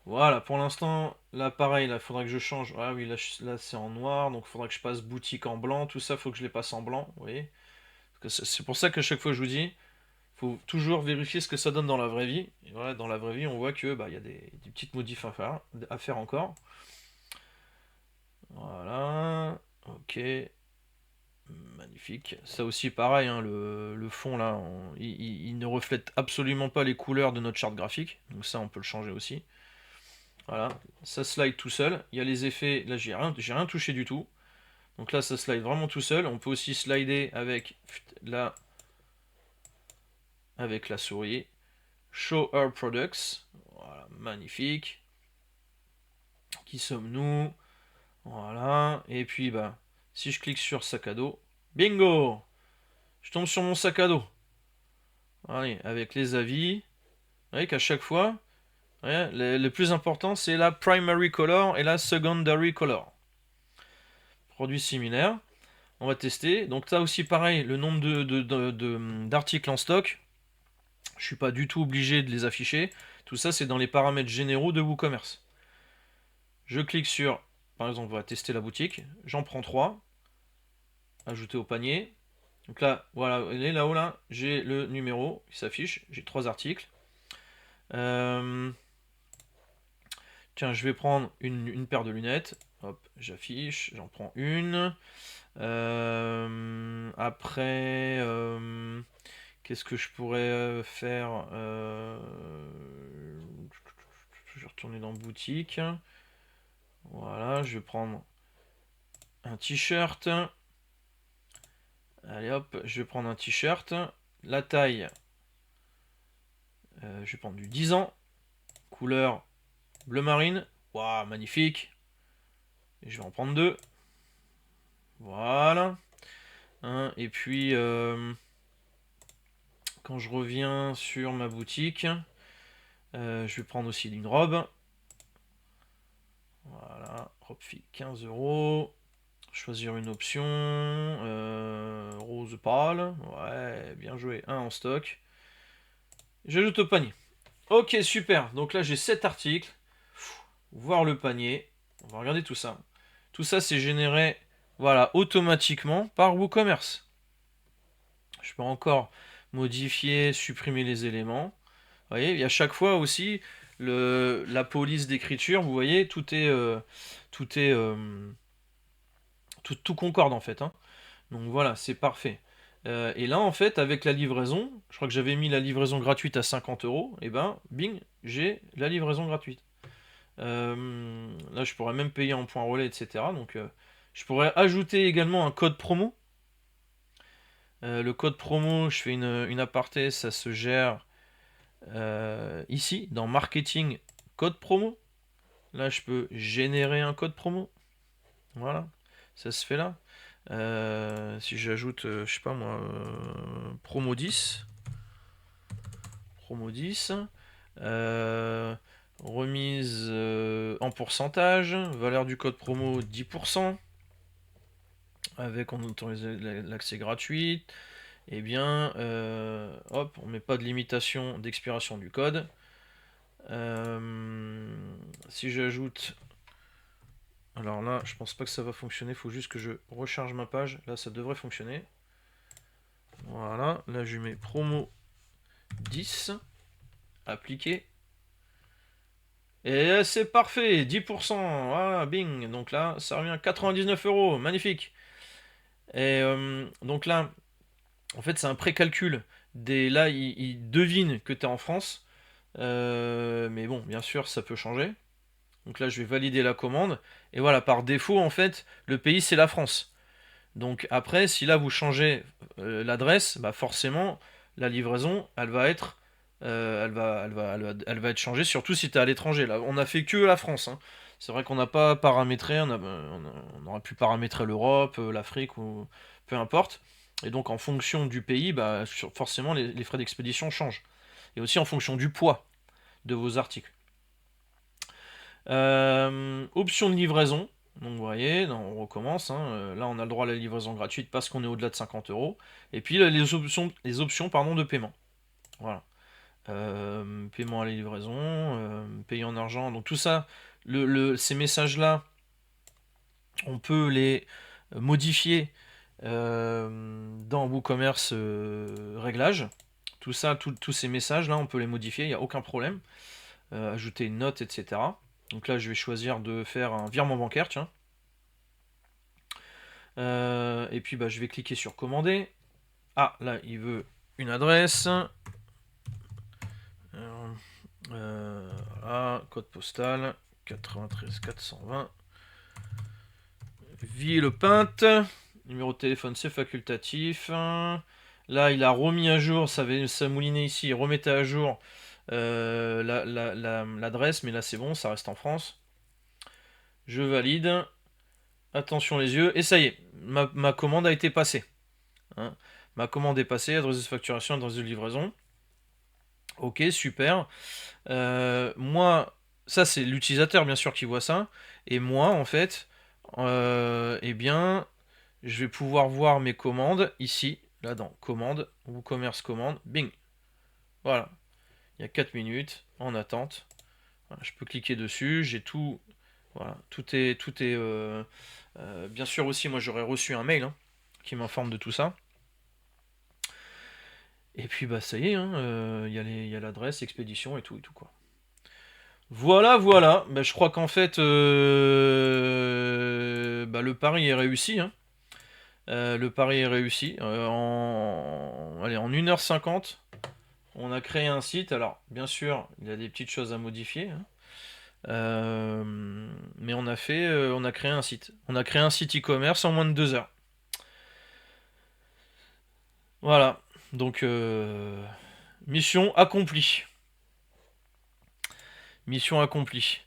Voilà, pour l'instant, là pareil, là faudra que je change. Ah oui, là, là c'est en noir, donc faudra que je passe boutique en blanc. Tout ça, faut que je les passe en blanc, vous voyez. Parce que c'est pour ça qu'à chaque fois je vous dis, faut toujours vérifier ce que ça donne dans la vraie vie. Et voilà, dans la vraie vie, on voit que bah il y a des petites modifs à faire encore. Voilà, ok, magnifique. Ça aussi pareil, hein, le fond là, il ne reflète absolument pas les couleurs de notre charte graphique. Donc ça, on peut le changer aussi. Voilà, ça slide tout seul. Il y a les effets, là j'ai rien touché du tout. Donc là ça slide vraiment tout seul. On peut aussi slider avec la souris. Show Our Products. Voilà, magnifique. Qui sommes-nous? Voilà. Et puis bah, si je clique sur sac à dos, bingo! Je tombe sur mon sac à dos. Allez, avec les avis. Vous voyez qu'à chaque fois, ouais, le plus important c'est la primary color et la secondary color. Produits similaires. On va tester. Donc là aussi pareil, le nombre d'articles en stock. Je suis pas du tout obligé de les afficher. Tout ça c'est dans les paramètres généraux de WooCommerce. Je clique sur, par exemple, on va tester la boutique. J'en prends 3. Ajouter au panier. Donc là, voilà, et là-haut là, j'ai le numéro qui s'affiche. J'ai 3 articles. Euh, Tiens, je vais prendre une paire de lunettes. Hop, j'affiche, j'en prends une. Après, qu'est-ce que je pourrais faire Je vais retourner dans boutique. Voilà, je vais prendre un t-shirt. Allez hop, je vais prendre un t-shirt. La taille, je vais prendre du 10 ans. Couleur bleu marine. Waouh, magnifique. Et je vais en prendre deux. Voilà. Hein, et puis, quand je reviens sur ma boutique, je vais prendre aussi une robe. Voilà, robe fille 15 euros. Choisir une option. Rose pâle. Ouais, bien joué. Un en stock. J'ajoute au panier. Ok, super. Donc là, j'ai 7 articles. Voir le panier. On va regarder tout ça. Tout ça, c'est généré voilà, automatiquement par WooCommerce. Je peux encore modifier, supprimer les éléments. Vous voyez, il y a chaque fois aussi la police d'écriture. Vous voyez, tout est tout concorde en fait, hein. Donc voilà, c'est parfait. Et là, en fait, avec la livraison, je crois que j'avais mis la livraison gratuite à 50 euros. Et ben, bing, j'ai la livraison gratuite. Là, je pourrais même payer en points relais, etc. Donc, je pourrais ajouter également un code promo. Le code promo, je fais une aparté, ça se gère ici, dans marketing, code promo. Là, je peux générer un code promo. Voilà, ça se fait là. Si j'ajoute, je sais pas moi, promo 10, promo 10, euh, remise en pourcentage, valeur du code promo 10%, avec on autorise l'accès gratuit, et bien, hop, on met pas de limitation d'expiration du code. Si j'ajoute, alors là, je pense pas que ça va fonctionner, il faut juste que je recharge ma page, là ça devrait fonctionner. Voilà, là je mets promo 10, appliquer. Et c'est parfait, 10%, voilà, bing. Donc là, ça revient à 99 euros, magnifique. Et donc là, en fait, c'est un précalcul. Là, il devine que tu es en France. Mais bon, bien sûr, ça peut changer. Donc là, je vais valider la commande. Et voilà, par défaut, en fait, le pays, c'est la France. Donc après, si là, vous changez l'adresse, bah forcément, la livraison, elle va être changée, surtout si tu es à l'étranger. Là, on a fait que la France, hein. C'est vrai qu'on n'a pas paramétré, on aurait pu paramétrer l'Europe, l'Afrique ou peu importe. Et donc en fonction du pays, bah, forcément les frais d'expédition changent. Et aussi en fonction du poids de vos articles. Option de livraison. Donc vous voyez, on recommence, hein. Là on a le droit à la livraison gratuite parce qu'on est au-delà de 50 euros. Et puis là, les options pardon, de paiement. Voilà. paiement à la livraison, payer en argent. Donc tout ça, ces messages-là, on peut les modifier dans WooCommerce réglages. Tout ça, tous ces messages-là, on peut les modifier, il n'y a aucun problème. Ajouter une note, etc. Donc là, je vais choisir de faire un virement bancaire, tiens. Et puis, bah, je vais cliquer sur commander. Ah, là, il veut une adresse. Voilà, code postal 93 420. Villepinte. Numéro de téléphone, c'est facultatif. Là, il a remis à jour, ça moulinait ici, il remettait à jour l'adresse, mais là c'est bon, ça reste en France. Je valide. Attention les yeux, et ça y est, ma commande a été passée. Hein. Ma commande est passée, adresse de facturation, adresse de livraison. Ok, super. Moi, ça c'est l'utilisateur bien sûr qui voit ça. Et moi, en fait, eh bien, je vais pouvoir voir mes commandes ici, là dans commande, WooCommerce commande, bing. Voilà, il y a 4 minutes en attente. Voilà, je peux cliquer dessus, j'ai tout. Voilà, bien sûr aussi, moi j'aurais reçu un mail qui m'informe de tout ça. Et puis bah ça y est, il y a l'adresse, expédition et tout quoi. Voilà, voilà. Bah, je crois qu'en fait, bah, le pari est réussi. Le pari est réussi. Allez, en 1h50, on a créé un site. Alors, bien sûr, il y a des petites choses à modifier. Mais on a créé un site. On a créé un site e-commerce en moins de 2 heures. Voilà. Donc, mission accomplie. Mission accomplie.